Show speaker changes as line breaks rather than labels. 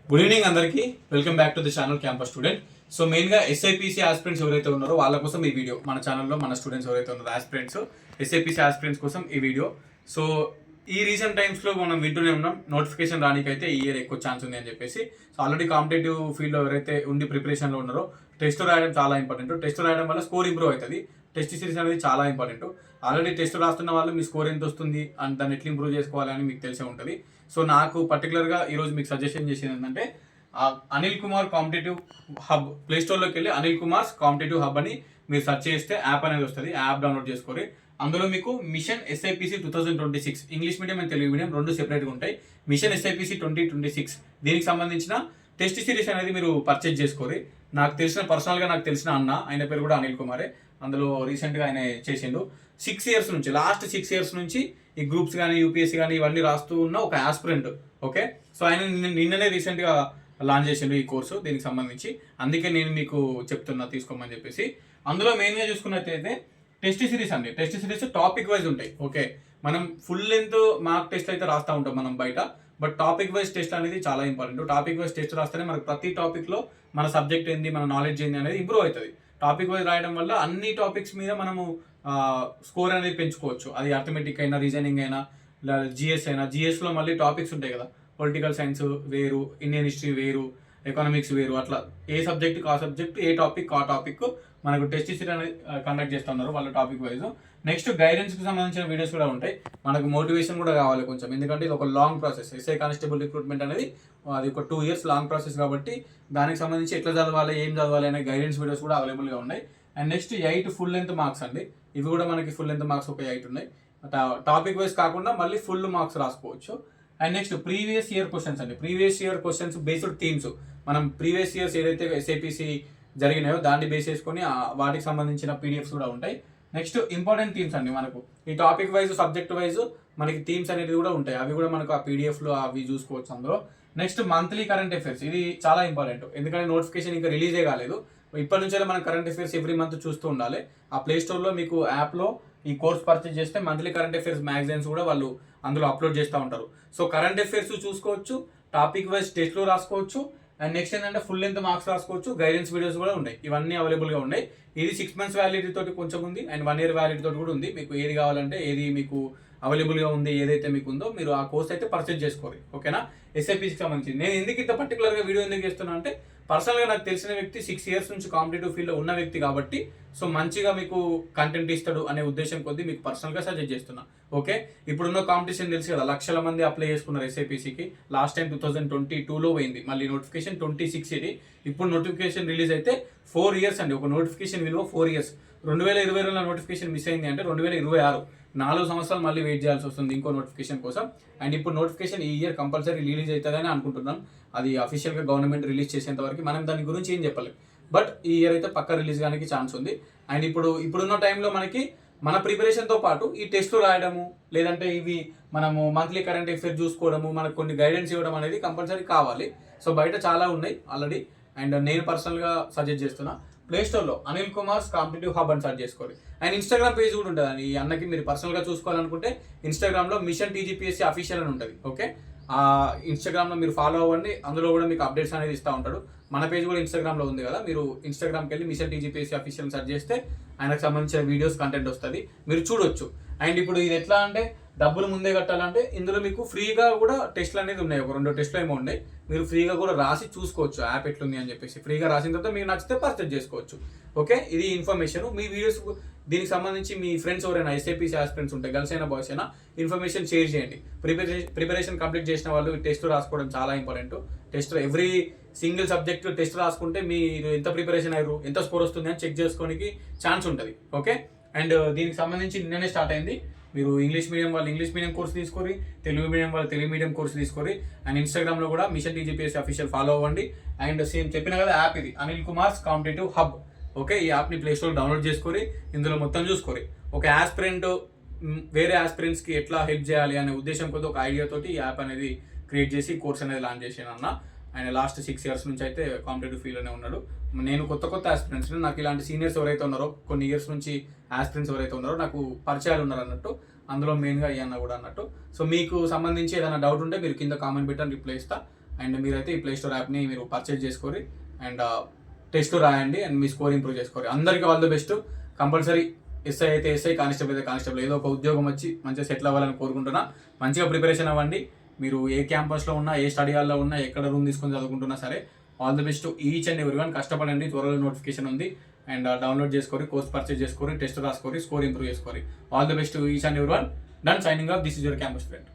Good evening అందరికీ. Welcome back to the channel campus student. So మెయిన్గా SIPC aspirants ఎవరైతే ఉన్నారో వాళ్ళ కోసం ఈ వీడియో. మన ఛానల్లో మన స్టూడెంట్స్ ఎవరైతే ఉన్నారో ఆస్పిరెంట్స్, ఎస్ఐపిసి ఆస్పిరెంట్స్ కోసం ఈ వీడియో. సో ఈ రీసెంట్ టైమ్స్లో మనం వింటూనే ఉన్నాం, నోటిఫికేషన్ రానికైతే ఈ ఇయర్ ఎక్కువ ఛాన్స్ ఉంది అని చెప్పేసి. సో ఆల్రెడీ కాంపిటేటివ్ ఫీల్డ్లో ఎవరైతే ఉండి ప్రిపరేషన్లో ఉన్నారో టెస్ట్ రాయడం చాలా ఇంపార్టెంట్. టెస్ట్ రాయడం వల్ల స్కోర్ ఇంప్రూవ్ అవుతుంది. టెస్ట్ సిరీస్ అనేది చాలా ఇంపార్టెంట్. ఆల్రెడీ టెస్ట్ రాస్తున్న వాళ్ళు మీ స్కోర్ ఎంత వస్తుంది అండ్ దాన్ని ఎట్లా ఇంప్రూవ్ చేసుకోవాలని మీకు తెలిసే ఉంటుంది. సో నాకు పర్టికులర్గా ఈరోజు మీకు సజెషన్ చేసేది ఏంటంటే అనిల్ కుమార్ కాంపిటేటివ్ హబ్ ప్లేస్టోర్లోకి వెళ్ళి అనిల్ కుమార్ కాంపిటేటివ్ హబ్ అని మీరు సెర్చ్ చేస్తే యాప్ అనేది వస్తుంది. యాప్ డౌన్లోడ్ చేసుకోండి. అందులో మీకు mission SIPC 2026 English medium and Telugu medium రెండు సెపరేట్గా ఉంటాయి. మిషన్ ఎస్ఐపిసి 2026 దీనికి సంబంధించిన టెస్ట్ సిరీస్ అనేది మీరు పర్చేజ్ చేసుకోరు. పర్సనల్గా నాకు తెలిసిన అన్న, ఆయన పేరు కూడా అనిల్ కుమారే. అందులో రీసెంట్గా ఆయన చేసిండు. 6 years నుంచి, లాస్ట్ 6 years నుంచి ఈ గ్రూప్స్ కానీ యూపీఎస్సీ కానీ ఇవన్నీ రాస్తూ ఉన్న ఒక ఆస్పిరెంట్. ఓకే, సో ఆయన నిన్ననే రీసెంట్గా లాంచ్ చేసిండు ఈ కోర్సు దీనికి సంబంధించి. అందుకే నేను మీకు చెప్తున్నా తీసుకోమని చెప్పేసి. అందులో మెయిన్గా చూసుకున్నట్టయితే టెస్ట్ సిరీస్ అండి. టెస్ట్ సిరీస్ టాపిక్ వైజ్ ఉంటాయి. ఓకే, మనం ఫుల్ లెంత్ మార్క్ టెస్ట్ అయితే రాస్తూ ఉంటాం మనం బయట, బట్ టాపిక్ వైజ్ టెస్ట్ అనేది చాలా ఇంపార్టెంట్. టాపిక్ వైజ్ టెస్ట్ రాస్తేనే మనకు ప్రతి టాపిక్లో మన సబ్జెక్ట్ ఏంది, మన నాలెడ్జ్ ఏంది అనేది ఇంప్రూవ్ అవుతుంది. టాపిక్ వైజ్ రాయడం వల్ల అన్ని టాపిక్స్ మీద మనము స్కోర్ అనేది పెంచుకోవచ్చు. అది అర్థమెటిక్ అయినా, రీజనింగ్ అయినా, జిఎస్ అయినా. జిఎస్లో మళ్ళీ టాపిక్స్ ఉంటాయి కదా, పొలిటికల్ సైన్స్ వేరు, ఇండియన్ హిస్టరీ వేరు, ఎకనామిక్స్ వేరు. అట్లా ఏ సబ్జెక్ట్కి ఆ సబ్జెక్ట్, ఏ టాపిక్ ఆ టాపిక్ మనకు టెస్ట్ సిరీస్ అనేది కండక్ట్ చేస్తున్నారు వాళ్ళ టాపిక్ వైజ్. నెక్స్ట్ గైడెన్స్కి సంబంధించిన వీడియోస్ కూడా ఉంటాయి. మనకు మోటివేషన్ కూడా కావాలి కొంచెం, ఎందుకంటే ఇది ఒక long process. SI constable recruitment అనేది అది ఒక 2 years లాంగ్ ప్రాసెస్ కాబట్టి దానికి సంబంధించి ఎట్లా చదవాలి, ఏం చదవాలి అనే గైడెన్స్ వీడియోస్ కూడా అవైలబుల్గా ఉన్నాయి. And next 8 full length marks అండి. ఇవి కూడా మనకి ఫుల్ లెంత్ మార్క్స్ ఒక 8 ఉన్నాయి. టాపిక్ వైజ్ కాకుండా మళ్ళీ ఫుల్ మార్క్స్ రాసుకోవచ్చు. And next previous year questions అండి. Previous year questions based themes, మనం ప్రీవియస్ ఇయర్స్ ఏదైతే ఎస్ఐపిసి జరిగినాయో దాన్ని బేస్ చేసుకొని వాటికి సంబంధించిన పీడిఎఫ్స్ కూడా ఉంటాయి. నెక్స్ట్ ఇంపార్టెంట్ థీమ్స్ అండి. మనకు ఈ టాపిక్ వైజ్, సబ్జెక్ట్ వైజ్ మనకి థీమ్స్ అనేది కూడా ఉంటాయి. అవి కూడా మనకు ఆ పీడిఎఫ్లో అవి చూసుకోవచ్చు అందులో. నెక్స్ట్ మంత్లీ కరెంట్ అఫైర్స్, ఇది చాలా ఇంపార్టెంట్. ఎందుకంటే నోటిఫికేషన్ ఇంకా రిలీజే కాలేదు. ఇప్పటి నుంచే మనం కరెంట్ అఫైర్స్ ఎవ్రీ మంత్ చూస్తూ ఉండాలి. ఆ ప్లే స్టోర్లో మీకు యాప్లో ఈ కోర్స్ పర్చేజ్ చేస్తే మంత్లీ కరెంట్ అఫైర్స్ మ్యాగజైన్స్ కూడా వాళ్ళు అందులో అప్లోడ్ చేస్తూ ఉంటారు. సో కరెంట్ అఫైర్స్ చూసుకోవచ్చు, టాపిక్ వైజ్ టెస్ట్లో రాసుకోవచ్చు. అండ్ నెక్స్ట్ ఏంటంటే ఫుల్ లెంత్ మార్క్స్ రాసుకోవచ్చు. గైడెన్స్ వీడియోస్ కూడా ఉన్నాయి. ఇవన్నీ అవైలబుల్గా ఉన్నాయి. ఇది 6 months వ్యాలిడిటీ తోటి కొంచెం ఉంది, అండ్ 1 year వ్యాలిడిటీ తోటి కూడా ఉంది. మీకు ఏది కావాలంటే, ఏది మీకు అవైలబుల్గా ఉంది, ఏదైతే మీకు ఉందో మీరు ఆ కోర్స్ అయితే పర్చేజ్ చేసుకోవాలి. ఓకేనా, ఎస్ఐపిసికి సంబంధించి. నేను ఎందుకు ఇంత పర్టికులర్గా వీడియో ఎందుకు చేస్తున్నా అంటే, పర్సనల్గా నాకు తెలిసిన వ్యక్తి 6 years నుంచి కాంపిటేటివ్ ఫీల్డ్లో ఉన్న వ్యక్తి కాబట్టి, సో మంచిగా మీకు కంటెంట్ ఇస్తాడు అనే ఉద్దేశం కొద్దీ మీకు పర్సనల్గా సజెస్ట్ చేస్తున్నా. ఓకే, ఇప్పుడున్న కాంపిటీషన్ తెలుసు కదా, లక్షల మంది అప్లై చేసుకున్నారు ఎస్ఐపిసికి. లాస్ట్ టైం 2022లో పోయింది, మళ్ళీ నోటిఫికేషన్ 26 ఇది. ఇప్పుడు నోటిఫికేషన్ రిలీజ్ అయితే 4 years అండి. ఒక నోటిఫికేషన్ విలువ 4 years. 2022లో నోటిఫికేషన్ మిస్ అయింది అంటే 2026, 4 సంవత్సరాలు మళ్ళీ వెయిట్ చేయాల్సి వస్తుంది ఇంకో నోటిఫికేషన్ కోసం. అండ్ ఇప్పుడు నోటిఫికేషన్ ఈ ఇయర్ కంపల్సరీ రిలీజ్ అవుతుందని అనుకుంటున్నాం. అది అఫీషియల్గా గవర్నమెంట్ రిలీజ్ చేసేంత వరకు మనం దాని గురించి ఏం చెప్పలేం, బట్ ఈ ఇయర్ అయితే పక్క రిలీజ్ కానికి ఛాన్స్ ఉంది. అండ్ ఇప్పుడున్న టైంలో మనకి మన ప్రిపరేషన్తో పాటు ఈ టెస్ట్లు రాయడము, లేదంటే ఇవి మనము మంత్లీ కరెంట్ అఫైర్ చూసుకోవడము, మనకు కొన్ని గైడెన్స్ ఇవ్వడం అనేది కంపల్సరీ కావాలి. సో బయట చాలా ఉన్నాయి ఆల్రెడీ. అండ్ నేను పర్సనల్గా సజెస్ట్ చేస్తున్నా, ప్లేస్టోర్లో అనిల్ కుమార్స్ కాంపిటేటివ్ హబ్ అని సర్చ్ చేసుకోండి. అండ్ ఇన్స్టాగ్రామ్ పేజ్ కూడా ఉంటుంది. ఈ అన్నకి మీరు పర్సనల్గా చూసుకోవాలనుకుంటే ఇన్స్టాగ్రామ్లో మిషన్ టీజీపీఎస్సీ అఫీషియల్ అని ఉంటుంది. ఓకే, ఆ ఇన్స్టాగ్రామ్లో మీరు ఫాలో అవ్వండి. అందులో కూడా మీకు అప్డేట్స్ అనేది ఇస్తూ ఉంటాడు. మన పేజ్ కూడా ఇన్స్టాగ్రామ్లో ఉంది కదా, మీరు ఇన్స్టాగ్రామ్కి వెళ్ళి మిషన్ టీజీపీఎస్సీ అఫీషియల్ సెర్చ్ చేస్తే ఆయనకు సంబంధించిన వీడియోస్ కంటెంట్ వస్తుంది, మీరు చూడొచ్చు. అండ్ ఇప్పుడు ఇది ఎట్లా అంటే, డబ్బులు ముందే కట్టాలంటే ఇందులో మీకు ఫ్రీగా కూడా టెస్ట్లు అనేది ఉన్నాయి. ఒక 2 టెస్ట్లు ఏమో ఉన్నాయి. మీరు ఫ్రీగా కూడా రాసి చూసుకోవచ్చు యాప్ ఎట్లుంది అని చెప్పేసి. ఫ్రీగా రాసిన తర్వాత మీకు నచ్చితే పర్చేజ్ చేసుకోవచ్చు. ఓకే, ఇది ఇన్ఫర్మేషన్. మీ వీడియోస్ దీనికి సంబంధించి మీ ఫ్రెండ్స్ ఎవరైనా ఎస్ఐపిసి ఆస్పిరెంట్స్ ఉంటే, గర్ల్స్ అయినా బాయ్స్ అయినా, ఇన్ఫర్మేషన్ షేర్ చేయండి. ప్రిపరేషన్ కంప్లీట్ చేసిన వాళ్ళు టెస్ట్ రాసుకోవడం చాలా important. Test every single subject test రాసుకుంటే మీరు ఎంత ప్రిపరేషన్ అయ్యారు, ఎంత స్కోర్ వస్తుంది అని చెక్ చేసుకోవడానికి ఛాన్స్ ఉంటుంది. ఓకే, అండ్ దీనికి సంబంధించి నిన్ననే స్టార్ట్ అయింది. మీరు ఇంగ్లీష్ మీడియం వాళ్ళు ఇంగ్లీష్ మీడియం కోర్స్ తీసుకోరి, తెలుగు మీడియం వాళ్ళు తెలుగు మీడియం కోర్స్ తీసుకోరి. అండ్ ఇన్స్టాగ్రామ్లో కూడా మిషన్ టీజీపీఎస్సీ అఫీషియల్ ఫాలో అవ్వండి. అండ్ సేమ్ చెప్పిన కదా యాప్ ఇది Anil Kumar's competitive hub. Okay, ఈ యాప్ని ప్లేస్టోర్ డౌన్లోడ్ చేసుకొని ఇందులో మొత్తం చూసుకోరి. ఒక ఆస్పిరెంట్ వేరే ఆస్పిరెంట్స్కి ఎట్లా హెల్ప్ చేయాలి అనే ఉద్దేశం కొద్ది ఒక ఐడియాతోటి ఈ యాప్ అనేది క్రియేట్ చేసి కోర్స్ అనేది లాంచ్ చేసాను అన్న. ఆయన లాస్ట్ 6 years నుంచి అయితే కాంపిటేటివ్ ఫీల్డ్లోనే ఉన్నాడు. నేను కొత్త ఆస్పిరెంట్స్, నాకు ఇలాంటి సీనియర్స్ ఎవరైతే ఉన్నారో, కొన్ని ఇయర్స్ నుంచి ఆస్పిరెంట్స్ ఎవరైతే ఉన్నారో నాకు పరిచయాలు ఉన్నారు అన్నట్టు. అందులో మెయిన్గా అయ్యన్న కూడా అన్నట్టు. సో మీకు సంబంధించి ఏదైనా డౌట్ ఉంటే మీరు కింద కామెంట్ పెట్టని రిప్లై ఇస్తా. అండ్ మీరైతే ఈ ప్లే స్టోర్ యాప్ని మీరు పర్చేజ్ చేసుకోరి అండ్ టెస్ట్ రాయండి అండ్ మీ స్కోర్ ఇంప్రూవ్ చేసుకోరి. అందరికీ all the best. Compulsory SI అయితే ఎస్ఐ, కానిస్టేబుల్ అయితే కానిస్టేబుల్, ఏదో ఒక ఉద్యోగం వచ్చి మంచిగా సెటిల్ అవ్వాలని కోరుకుంటున్నా. మంచిగా ప్రిపరేషన్ అవ్వండి. మీరు ఏ క్యాంపస్లో ఉన్నా, ఏ స్టడీ హాల్లో ఉన్నా, ఎక్కడ రూమ్ తీసుకొని చదువుకుంటున్నా సరే all the best each and every one. కష్టపడండి, త్వరలో నోటిఫికేషన్ ఉంది అండ్ డౌన్లోడ్ చేసుకోరి, కోర్స్ పర్చేజ్ చేసుకోరి, టెస్ట్ రాసుకోరి, స్కోర్ ఇంప్రూవ్ చేసుకోరి. All the best each and every one. Done. Signing off. This is your campus friend.